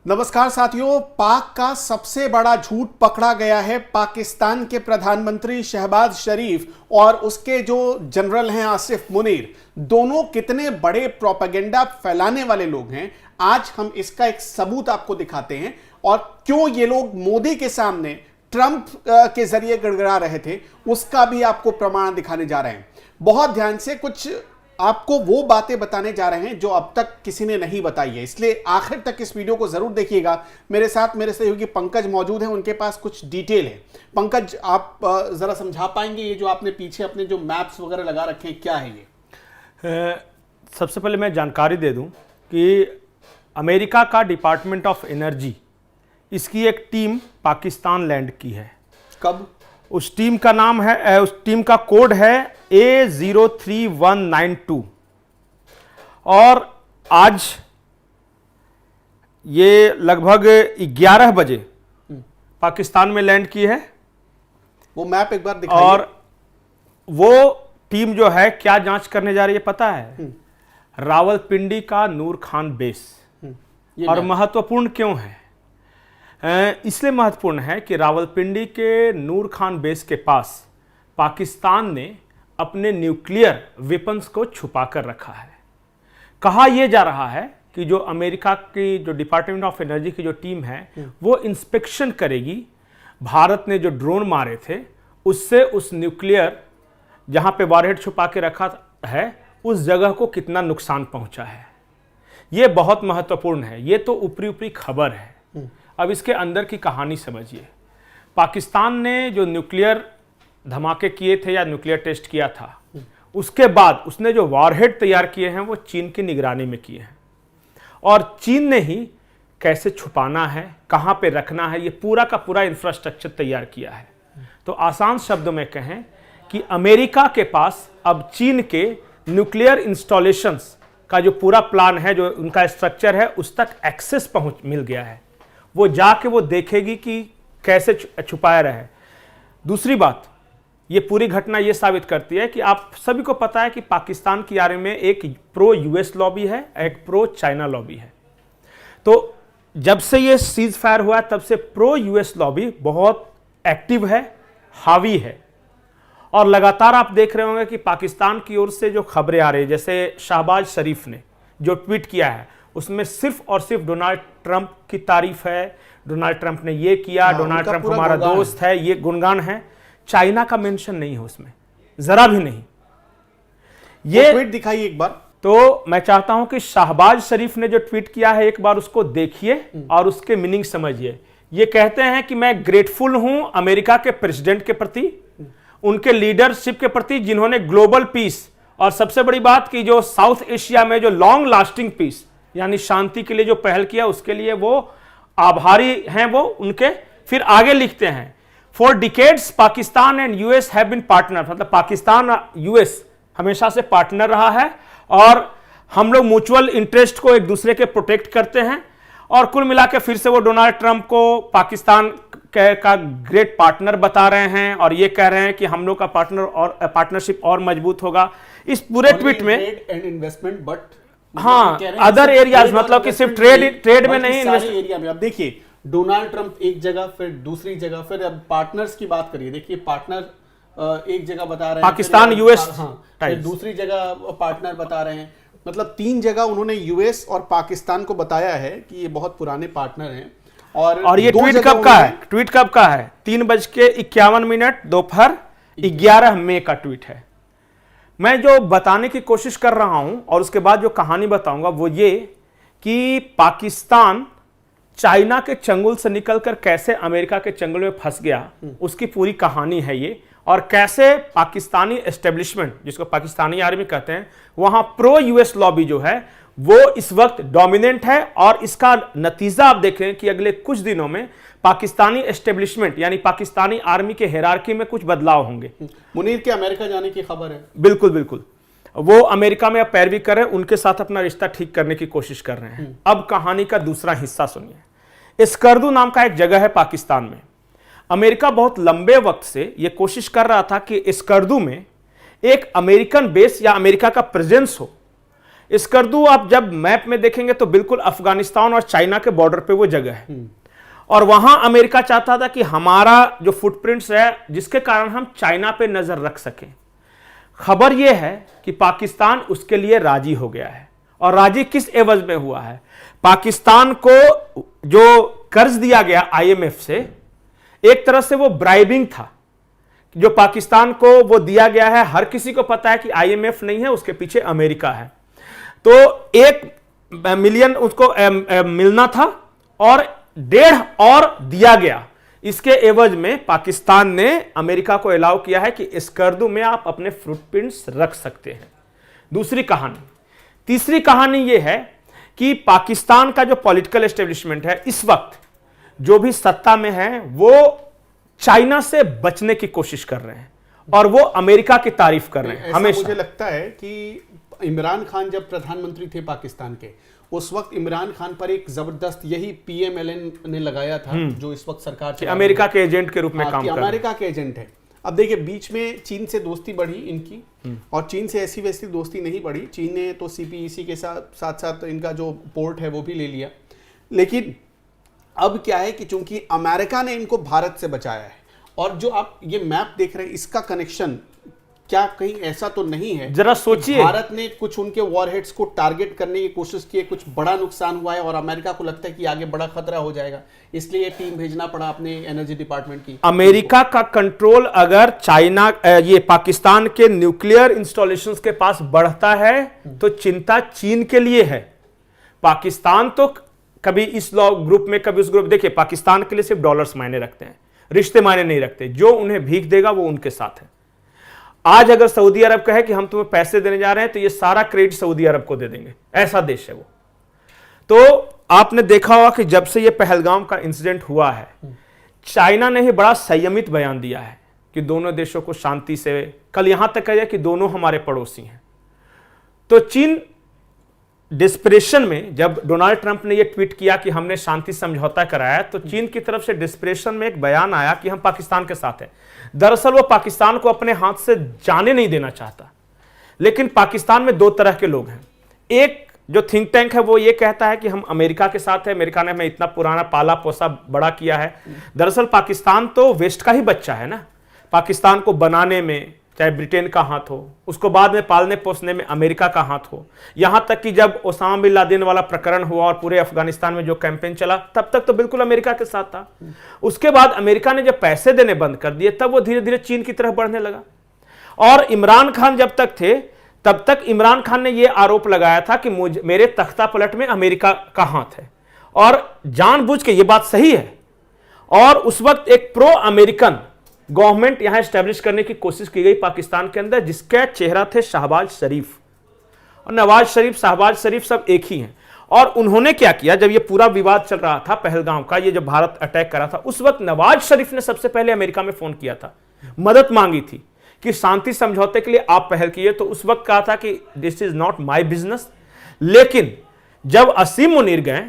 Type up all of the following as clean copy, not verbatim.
नमस्कार साथियों, पाक का सबसे बड़ा झूठ पकड़ा गया है। पाकिस्तान के प्रधानमंत्री शहबाज शरीफ और उसके जो जनरल हैं आसिफ मुनीर, दोनों कितने बड़े प्रोपेगेंडा फैलाने वाले लोग हैं। आज हम इसका एक सबूत आपको दिखाते हैं और क्यों ये लोग मोदी के सामने ट्रंप के जरिए गड़गड़ा रहे थे उसका भी आपको प्रमाण दिखाने जा रहे हैं। बहुत ध्यान से कुछ आपको वो बातें बताने जा रहे हैं जो अब तक किसी ने नहीं बताई है, इसलिए आखिर तक इस वीडियो को जरूर देखिएगा। मेरे साथ मेरे सहयोगी पंकज मौजूद हैं, उनके पास कुछ डिटेल है। पंकज, आप जरा समझा पाएंगे ये जो आपने पीछे अपने जो मैप्स वगैरह लगा रखे हैं, क्या है ये? सबसे पहले मैं जानकारी दे दूं कि अमेरिका का डिपार्टमेंट ऑफ एनर्जी, इसकी एक टीम पाकिस्तान लैंड की है। कब? उस टीम का नाम है, उस टीम का कोड है A03192 और आज ये लगभग 11 बजे पाकिस्तान में लैंड की है। वो मैप एक बार दिखाइए। और वो टीम जो है क्या जांच करने जा रही है पता है? रावलपिंडी का नूर खान बेस। और महत्वपूर्ण क्यों है? इसलिए महत्वपूर्ण है कि रावलपिंडी के नूर खान बेस के पास पाकिस्तान ने अपने न्यूक्लियर वेपन्स को छुपा कर रखा है। कहा यह जा रहा है कि जो अमेरिका की जो डिपार्टमेंट ऑफ एनर्जी की जो टीम है वो इंस्पेक्शन करेगी। भारत ने जो ड्रोन मारे थे उससे उस न्यूक्लियर जहां पे वॉरहेड छुपा के रखा है उस जगह को कितना नुकसान पहुंचा है। यह बहुत महत्वपूर्ण है। ये तो ऊपरी ऊपरी खबर है। अब इसके अंदर की कहानी समझिए। पाकिस्तान ने जो न्यूक्लियर धमाके किए थे या न्यूक्लियर टेस्ट किया था, उसके बाद उसने जो वॉरहेड तैयार किए हैं वो चीन की निगरानी में किए हैं और चीन ने ही कैसे छुपाना है, कहां पे रखना है, ये पूरा का पूरा इंफ्रास्ट्रक्चर तैयार किया है। तो आसान शब्दों में कहें कि अमेरिका के पास अब चीन के न्यूक्लियर इंस्टॉलेशंस का जो पूरा प्लान है, जो उनका स्ट्रक्चर है, उस तक एक्सेस मिल गया है। वो जाके वो देखेगी कि कैसे छुपाया रहे। दूसरी बात, ये पूरी घटना ये साबित करती है कि आप सभी को पता है कि पाकिस्तान की आर्मी में एक प्रो यूएस लॉबी है, एक प्रो चाइना लॉबी है। तो जब से ये सीज फायर हुआ तब से प्रो यूएस लॉबी बहुत एक्टिव है, हावी है। और लगातार आप देख रहे होंगे कि पाकिस्तान की ओर से जो खबरें आ रही है, जैसे शहबाज शरीफ ने जो ट्वीट किया है उसमें सिर्फ और सिर्फ डोनाल्ड ट्रंप की तारीफ है। डोनाल्ड ट्रंप ने ये किया, डोनाल्ड ट्रंप हमारा दोस्त है, ये गुणगान है। चाइना का मेंशन नहीं है उसमें, जरा भी नहीं। ये ट्वीट दिखाइए एक बार। तो मैं चाहता हूं कि शहबाज शरीफ ने जो ट्वीट किया है एक बार उसको देखिए और उसके मीनिंग समझिए। ये कहते हैं कि मैं ग्रेटफुल हूं अमेरिका के प्रेसिडेंट के प्रति, उनके लीडरशिप के प्रति जिन्होंने ग्लोबल पीस और सबसे बड़ी बात की जो साउथ एशिया में जो लॉन्ग लास्टिंग पीस यानी शांति के लिए जो पहल किया उसके लिए वो आभारी हैं वो उनके। फिर आगे लिखते हैं, for decades Pakistan and US have been partner, मतलब पाकिस्तान यूएस हमेशा से पार्टनर रहा है और हम लोग म्यूचुअल इंटरेस्ट को एक दूसरे के प्रोटेक्ट करते हैं। और कुल मिला के फिर से वो डोनाल्ड ट्रंप को पाकिस्तान का ग्रेट पार्टनर बता रहे हैं और ये कह रहे हैं कि हम लोग का पार्टनरशिप और मजबूत होगा। इस पूरे ट्वीट में and investment but other areas, मतलब कि सिर्फ ट्रेड में नहीं, एरिया में। अब देखिए, डोनाल्ड ट्रंप एक जगह, फिर दूसरी जगह, फिर अब पार्टनर्स की बात करिए। देखिए, पार्टनर एक जगह बता रहे हैं, पाकिस्तान यूएस, फिर दूसरी जगह पार्टनर बता रहे हैं। मतलब 3 जगग उन्होंने यूएस और पाकिस्तान को बताया है कि ये बहुत पुराने पार्टनर हैं। और ये ट्वीट कब का है? ट्वीट कब का है? 3:51 दोपहर 11 मई का ट्वीट है। मैं जो बताने की कोशिश कर रहा हूं और उसके बाद जो कहानी बताऊंगा वो ये कि पाकिस्तान चाइना के चंगुल से निकलकर कैसे अमेरिका के चंगुल में फंस गया, उसकी पूरी कहानी है ये। और कैसे पाकिस्तानी एस्टेब्लिशमेंट, जिसको पाकिस्तानी आर्मी कहते हैं, वहां प्रो यूएस लॉबी जो है वो इस वक्त डोमिनेंट है। और इसका नतीजा आप देखें कि अगले कुछ दिनों में पाकिस्तानी एस्टेब्लिशमेंट यानी पाकिस्तानी आर्मी के हिरार्की में कुछ बदलाव होंगे। मुनीर के अमेरिका जाने की खबर है। बिल्कुल बिल्कुल, वो अमेरिका में अब पैरवी कर रहे हैं, उनके साथ अपना रिश्ता ठीक करने की कोशिश कर रहे हैं। अब कहानी का दूसरा हिस्सा सुनिए। स्कर्दू नाम का एक जगह है पाकिस्तान में। अमेरिका बहुत लंबे वक्त से यह कोशिश कर रहा था कि स्कर्दू में एक अमेरिकन बेस या अमेरिका का प्रेजेंस हो। स्कर्दू आप जब मैप में देखेंगे तो बिल्कुल अफगानिस्तान और चाइना के बॉर्डर पे वो जगह है, और वहां अमेरिका चाहता था कि हमारा जो फुटप्रिंट्स है जिसके कारण हम चाइना पे नजर रख सकें। खबर यह है कि पाकिस्तान उसके लिए राजी हो गया है, और राजी किस एवज में हुआ है? पाकिस्तान को जो कर्ज दिया गया आईएमएफ से, एक तरह से वो ब्राइबिंग था, जो पाकिस्तान को वो दिया गया है। हर किसी को पता है कि आईएमएफ नहीं है, उसके पीछे अमेरिका है। तो 1 मिलियन उसको मिलना था और 1.5 और दिया गया। इसके एवज में पाकिस्तान ने अमेरिका को अलाउ किया है कि स्कर्दू में आप अपने फुटप्रिंट्स रख सकते हैं। दूसरी कहानी। तीसरी कहानी यह है कि पाकिस्तान का जो पॉलिटिकल एस्टेब्लिशमेंट है इस वक्त जो भी सत्ता में है, वो चाइना से बचने की कोशिश कर रहे हैं और वो अमेरिका की तारीफ कर रहे हैं हमेशा। मुझे लगता है कि इमरान खान जब प्रधानमंत्री थे पाकिस्तान के, उस वक्त इमरान खान पर एक जबरदस्त यही पीएमएलएन ने लगाया था, जो इस वक्त सरकार कि अमेरिका के एजेंट के रूप में काम कर रहे हैं। अमेरिका के एजेंट है। अब देखिए, बीच में चीन से दोस्ती बढ़ी इनकी, और चीन से ऐसी वैसी दोस्ती नहीं बढ़ी। चीन ने तो सीपीईसी के साथ साथ इनका जो पोर्ट है वो भी ले लिया। लेकिन अब क्या है कि चूंकि अमेरिका ने इनको भारत से बचाया है, और जो आप ये मैप देख रहे हैं इसका कनेक्शन क्या कहीं ऐसा तो नहीं है, जरा सोचिए, भारत ने कुछ उनके वॉरहेड्स को टारगेट करने की कोशिश की, कुछ बड़ा नुकसान हुआ है और अमेरिका को लगता है कि आगे बड़ा खतरा हो जाएगा, इसलिए टीम भेजना पड़ा अपने एनर्जी डिपार्टमेंट की। अमेरिका का कंट्रोल अगर चाइना ये पाकिस्तान के न्यूक्लियर इंस्टॉलेशंस के पास बढ़ता है तो चिंता चीन के लिए है। पाकिस्तान तो कभी इस ग्रुप में कभी उस ग्रुप, देखिए पाकिस्तान के लिए सिर्फ डॉलर्स मायने रखते हैं, रिश्ते मायने नहीं रखते। जो उन्हें भीख देगा वो उनके साथ है। आज अगर सऊदी अरब कहे कि हम तुम्हें पैसे देने जा रहे हैं तो ये सारा क्रेडिट सऊदी अरब को दे देंगे, ऐसा देश है वो। तो आपने देखा होगा कि जब से ये पहलगाम का इंसिडेंट हुआ है, चाइना ने ही बड़ा संयमित बयान दिया है कि दोनों देशों को शांति से, कल यहां तक कहा कि दोनों हमारे पड़ोसी हैं। तो चीन डिस्परेशन में, जब डोनाल्ड ट्रंप ने यह ट्वीट किया कि हमने शांति समझौता कराया, तो चीन की तरफ से डिस्परेशन में एक बयान आया कि हम पाकिस्तान के साथ हैं। दरअसल वो पाकिस्तान को अपने हाथ से जाने नहीं देना चाहता। लेकिन पाकिस्तान में 2 तरह के लोग हैं। एक जो थिंक टैंक है वो ये कहता है कि हम अमेरिका के साथ है, अमेरिका ने हमें इतना पुराना पाला पोसा बड़ा किया है। दरअसल पाकिस्तान तो वेस्ट का ही बच्चा है ना। पाकिस्तान को बनाने में चाहे ब्रिटेन का हाथ हो, उसको बाद में पालने पोसने में अमेरिका का हाथ हो। यहां तक कि जब ओसामा बिन लादेन वाला प्रकरण हुआ और पूरे अफगानिस्तान में जो कैंपेन चला, तब तक तो बिल्कुल अमेरिका के साथ था। उसके बाद अमेरिका ने जब पैसे देने बंद कर दिए, तब वो धीरे धीरे चीन की तरफ बढ़ने लगा। और इमरान खान जब तक थे, तब तक इमरान खान ने यह आरोप लगाया था कि मेरे तख्ता पलट में अमेरिका का हाथ है, और जानबूझ के ये बात सही है। और उस वक्त एक प्रो अमेरिकन गवर्नमेंट यहां एस्टेब्लिश करने की कोशिश की गई पाकिस्तान के अंदर, जिसका चेहरा थे शहबाज शरीफ। और नवाज शरीफ, शहबाज शरीफ सब एक ही हैं। और उन्होंने क्या किया, जब ये पूरा विवाद चल रहा था पहलगाम का, ये जब भारत अटैक करा था, उस वक्त नवाज शरीफ ने सबसे पहले अमेरिका में फोन किया था, मदद मांगी थी कि शांति समझौते के लिए आप पहल कीजिए। तो उस वक्त कहा था कि this is not my business. लेकिन जब असीम मुनीर गए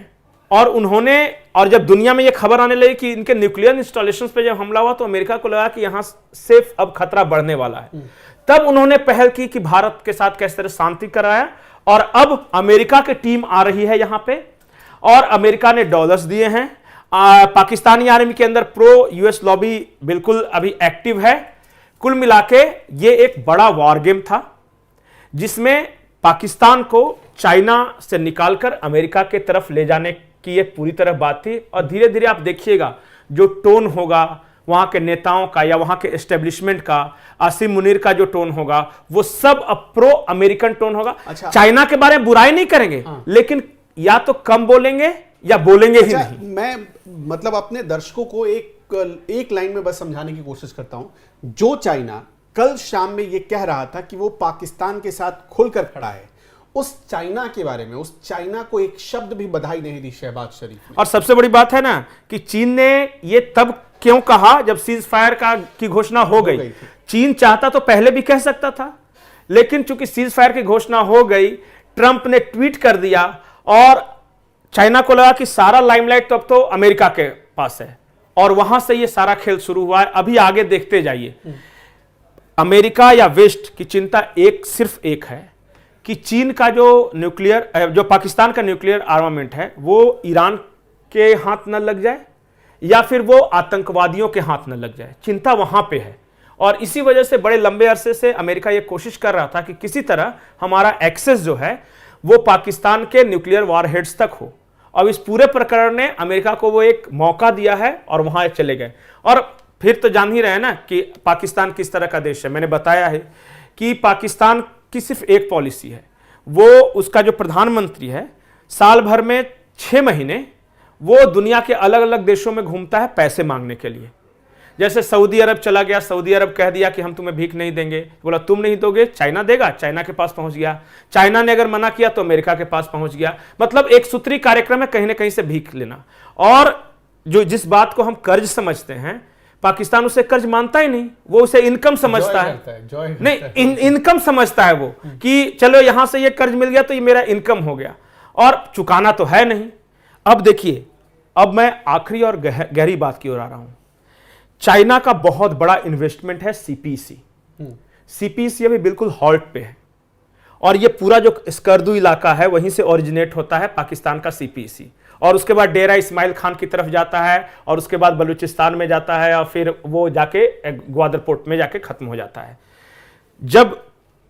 और उन्होंने, और जब दुनिया में यह खबर आने लगी कि इनके न्यूक्लियर इंस्टॉलेशंस पे जब हमला हुआ, तो अमेरिका को लगा कि यहां से अब खतरा बढ़ने वाला है। तब उन्होंने पहल की कि भारत के साथ कैसे तरह शांति कराया। और अब अमेरिका की टीम आ रही है यहां पे, और अमेरिका ने डॉलर्स दिए हैं। पाकिस्तानी आर्मी के अंदर प्रो यूएस लॉबी बिल्कुल अभी एक्टिव है। कुल मिलाके ये एक बड़ा वॉर गेम था, जिसमें पाकिस्तान को चाइना से निकालकर अमेरिका के तरफ ले जाने की ये पूरी तरह बात थी। और धीरे धीरे आप देखिएगा जो टोन होगा वहां के नेताओं का या वहां के एस्टेब्लिशमेंट का, आसिम मुनीर का जो टोन होगा, वो सब अब प्रो अमेरिकन टोन होगा। अच्छा। चाइना के बारे में बुराई नहीं करेंगे, लेकिन या तो कम बोलेंगे या बोलेंगे ही नहीं। मैं मतलब अपने दर्शकों को एक लाइन में बस समझाने की कोशिश करता हूं। जो चाइना कल शाम में ये कह रहा था कि वो पाकिस्तान के साथ खुलकर खड़ा है, उस चाइना के बारे में, उस चाइना को एक शब्द भी बधाई नहीं दी शहबाज शरीफ ने। और सबसे बड़ी बात है ना कि चीन ने ये तब क्यों कहा जब सीज फायर की घोषणा हो गई। चीन चाहता तो पहले भी कह सकता था, लेकिन चूंकि सीज फायर की घोषणा हो गई, ट्रंप ने ट्वीट कर दिया और चाइना को लगा कि सारा लाइमलाइट तो अब तो अमेरिका के पास है, और वहां से ये सारा खेल शुरू हुआ है। अभी आगे देखते जाइए। अमेरिका या वेस्ट की चिंता सिर्फ एक है कि चीन का जो पाकिस्तान का न्यूक्लियर आर्मामेंट है वो ईरान के हाथ न लग जाए या फिर वो आतंकवादियों के हाथ न लग जाए, चिंता वहां पे है। और इसी वजह से बड़े लंबे अरसे से अमेरिका ये कोशिश कर रहा था कि किसी तरह हमारा एक्सेस जो है वो पाकिस्तान के न्यूक्लियर वारहेड्स तक हो। अब इस पूरे प्रकरण ने अमेरिका को वो एक मौका दिया है और वहां चले गए। और फिर तो जान ही रहे हैं ना कि पाकिस्तान किस तरह का देश है। मैंने बताया है कि पाकिस्तान की सिर्फ एक पॉलिसी है, वो उसका जो प्रधानमंत्री है साल भर में 6 महीने वो दुनिया के अलग अलग देशों में घूमता है पैसे मांगने के लिए। जैसे सऊदी अरब चला गया, सऊदी अरब कह दिया कि हम तुम्हें भीख नहीं देंगे, बोला तुम नहीं दोगे चाइना देगा, चाइना के पास पहुंच गया। चाइना ने अगर मना किया तो अमेरिका के पास पहुंच गया। मतलब एक सूत्री कार्यक्रम है कहीं ना कहीं से भीख लेना। और जो जिस बात को हम कर्ज समझते हैं, पाकिस्तान उसे कर्ज मानता ही नहीं, वो उसे इनकम समझता है। नहीं, इनकम समझता है वो कि चलो यहां से ये कर्ज मिल गया तो ये मेरा इनकम हो गया, और चुकाना तो है नहीं। अब देखिए, अब मैं आखिरी और गहरी बात की ओर आ रहा हूं। चाइना का बहुत बड़ा इन्वेस्टमेंट है सीपीसी। सीपीसी अभी बिल्कुल हॉल्ट पे है, और ये पूरा जो स्कर्दू इलाका है वहीं से ओरिजिनेट होता है पाकिस्तान का सीपीसी, और उसके बाद डेरा इस्माइल खान की तरफ जाता है, और उसके बाद बलूचिस्तान में जाता है, और फिर वो जाके ग्वादर पोर्ट में जाके खत्म हो जाता है। जब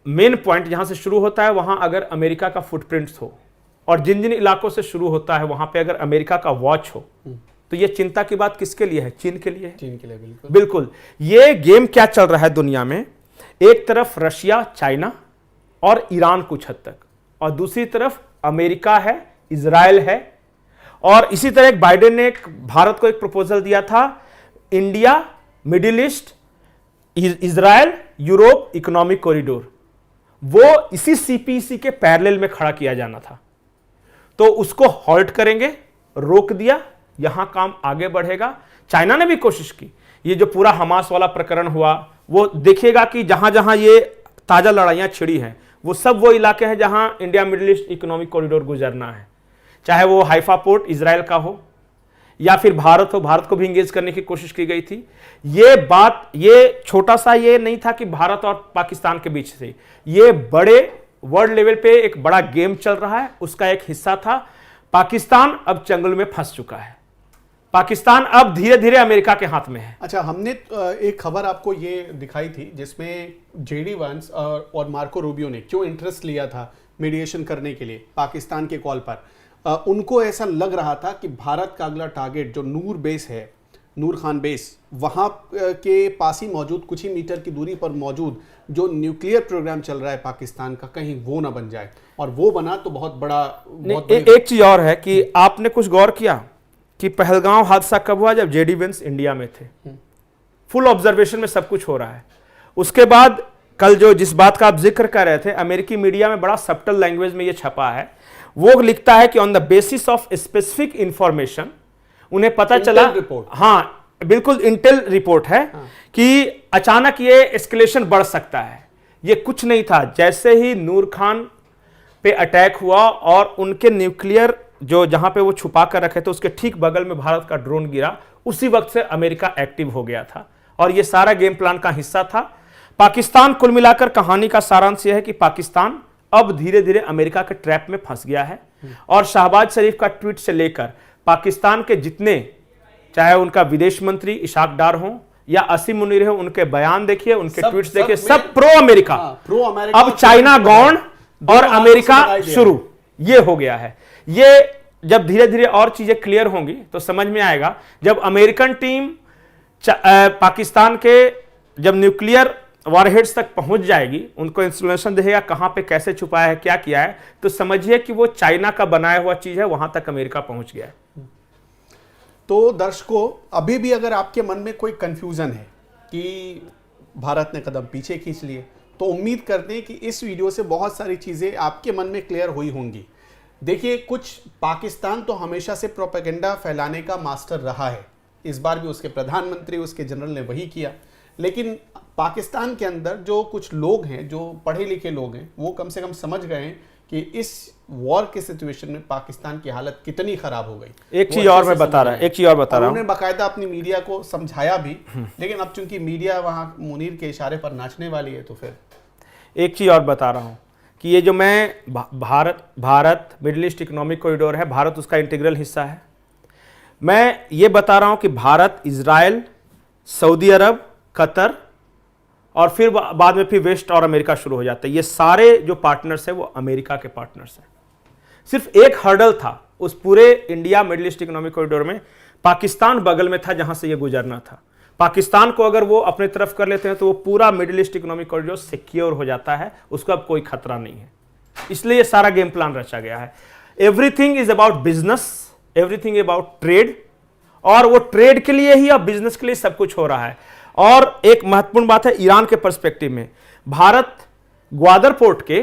मेन पॉइंट जहां से शुरू होता है वहां अगर अमेरिका का फुटप्रिंट्स हो, और जिन जिन इलाकों से शुरू होता है वहां पे अगर अमेरिका का वॉच हो, तो ये चिंता की बात किसके लिए है? चीन के लिए है। चीन के लिए बिल्कुल। बिल्कुल। ये गेम क्या चल रहा है दुनिया में, एक तरफ रशिया, चाइना और ईरान कुछ हद तक, और दूसरी तरफ अमेरिका है, इजराइल है। और इसी तरह एक बाइडेन ने भारत को एक प्रपोजल दिया था, India, middle east, Israel, Europe economic corridor, वो इसी सीपीसी के पैरेलल में खड़ा किया जाना था। तो उसको हॉल्ट करेंगे, रोक दिया, यहां काम आगे बढ़ेगा। चाइना ने भी कोशिश की। ये जो पूरा हमास वाला प्रकरण हुआ, वो देखिएगा कि जहां जहां ये ताजा लड़ाइयां छिड़ी हैं वो सब वो इलाके हैं जहां India middle east economic corridor गुजरना है। चाहे वो हाइफा पोर्ट इजराइल का हो या फिर भारत हो, भारत को भी इंगेज करने की कोशिश की गई थी। ये बात, ये छोटा सा ये नहीं था कि भारत और पाकिस्तान के बीच से, ये बड़े वर्ल्ड लेवल पे एक बड़ा गेम चल रहा है, उसका एक हिस्सा था। पाकिस्तान अब चंगुल में फंस चुका है। पाकिस्तान अब धीरे धीरे अमेरिका के हाथ में है। अच्छा, हमने एक खबर आपको ये दिखाई थी जिसमें जेडी वांस और मार्को रूबियो ने क्यों इंटरेस्ट लिया था मीडिएशन करने के लिए पाकिस्तान के कॉल पर। उनको ऐसा लग रहा था कि भारत का अगला टारगेट जो नूर बेस है, नूर खान बेस, वहां के पास ही मौजूद, कुछ ही मीटर की दूरी पर मौजूद जो न्यूक्लियर प्रोग्राम चल रहा है पाकिस्तान का, कहीं वो ना बन जाए। और वो बना तो बहुत बड़ा एक चीज और है कि आपने कुछ गौर किया कि पहलगांव हादसा कब हुआ? जब जेडी वेंस इंडिया में थे। फुल ऑब्जर्वेशन में सब कुछ हो रहा है। उसके बाद कल जो जिस बात का आप जिक्र कर रहे थे, अमेरिकी मीडिया में बड़ा सब्टल लैंग्वेज में ये छपा है, वो लिखता है कि on the basis of specific information, उन्हें पता चला, हाँ बिल्कुल इंटेल रिपोर्ट है, कि अचानक ये एस्केलेशन बढ़ सकता है। ये कुछ नहीं था, जैसे ही नूर खान पे अटैक हुआ और उनके न्यूक्लियर जो जहां पे वो छुपा कर रखे थे उसके ठीक बगल में भारत का ड्रोन गिरा, उसी वक्त से अमेरिका एक्टिव हो गया था, और ये सारा गेम प्लान का हिस्सा था। पाकिस्तान, कुल मिलाकर कहानी का सारांश यह है कि पाकिस्तान अब धीरे धीरे अमेरिका के ट्रैप में फंस गया है। और शहबाज शरीफ का ट्वीट से लेकर पाकिस्तान के जितने, चाहे उनका विदेश मंत्री इशाक डार हो या असीम मुनीर हो, उनके बयान देखिए, उनके ट्वीट्स देखिए, सब प्रो अमेरिका। अब चाइना गौण और अमेरिका शुरू, ये हो गया है। ये जब धीरे धीरे और चीजें क्लियर होंगी तो समझ में आएगा। जब अमेरिकन टीम पाकिस्तान के जब न्यूक्लियर वॉरहेड्स तक पहुंच जाएगी, उनको इंस्टॉलेशन देगा कहां पे कैसे छुपाया है, क्या किया है, तो समझिए कि वो चाइना का बनाया हुआ चीज है, वहां तक अमेरिका पहुंच गया है। तो दर्शकों, अभी भी अगर आपके मन में कोई कंफ्यूजन है कि भारत ने कदम पीछे खींच लिए, तो उम्मीद करते हैं कि इस वीडियो से बहुत सारी चीजें आपके मन में क्लियर हुई होंगी। देखिए, कुछ पाकिस्तान तो हमेशा से प्रोपेगेंडा फैलाने का मास्टर रहा है। इस बार भी उसके प्रधानमंत्री, उसके जनरल ने वही किया। लेकिन पाकिस्तान के अंदर जो कुछ लोग हैं, जो पढ़े लिखे लोग हैं, वो कम से कम समझ गए हैं कि इस वॉर के सिचुएशन में पाकिस्तान की हालत कितनी खराब हो गई। एक चीज और मैं बता रहा हूं, उन्होंने बाकायदा अपनी मीडिया को समझाया भी, लेकिन अब चूंकि मीडिया वहां मुनीर के इशारे पर नाचने वाली है, तो फिर एक चीज और बता रहा हूं कि ये जो मैं Bharat middle east economic corridor है, भारत उसका इंटीग्रल हिस्सा है। मैं ये बता रहा हूं कि भारत, इजराइल, सऊदी अरब, कतर और फिर बाद में फिर वेस्ट और अमेरिका शुरू हो जाता है। ये सारे जो पार्टनर्स हैं वो अमेरिका के पार्टनर्स हैं। सिर्फ एक हर्डल था उस पूरे India middle east economic corridor में, पाकिस्तान बगल में था जहां से ये गुजरना था। पाकिस्तान को अगर वो अपने तरफ कर लेते हैं तो वो पूरा middle east economic corridor secure हो जाता है, उसका अब कोई खतरा नहीं है। इसलिए ये सारा गेम प्लान रचा गया है। Everything is about business, everything about trade, और वो ट्रेड के लिए ही अब बिजनेस के लिए सब कुछ हो रहा है। और एक महत्वपूर्ण बात है ईरान के पर्सपेक्टिव में, भारत ग्वादर पोर्ट के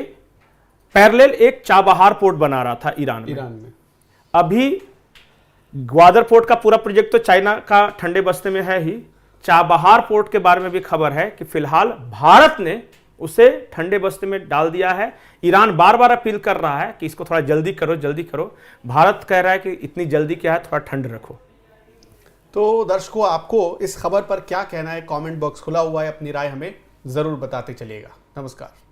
पैरेलल एक चाबहार पोर्ट बना रहा था ईरान में। अभी ग्वादर पोर्ट का पूरा प्रोजेक्ट तो चाइना का ठंडे बस्ते में है ही, चाबहार पोर्ट के बारे में भी खबर है कि फिलहाल भारत ने उसे ठंडे बस्ते में डाल दिया है। ईरान बार बार अपील कर रहा है कि इसको थोड़ा जल्दी करो, जल्दी करो। भारत कह रहा है कि इतनी जल्दी क्या है, थोड़ा ठंड रखो। तो दर्शकों, आपको इस खबर पर क्या कहना है? कमेंट बॉक्स खुला हुआ है, अपनी राय हमें जरूर बताते चलिएगा। नमस्कार।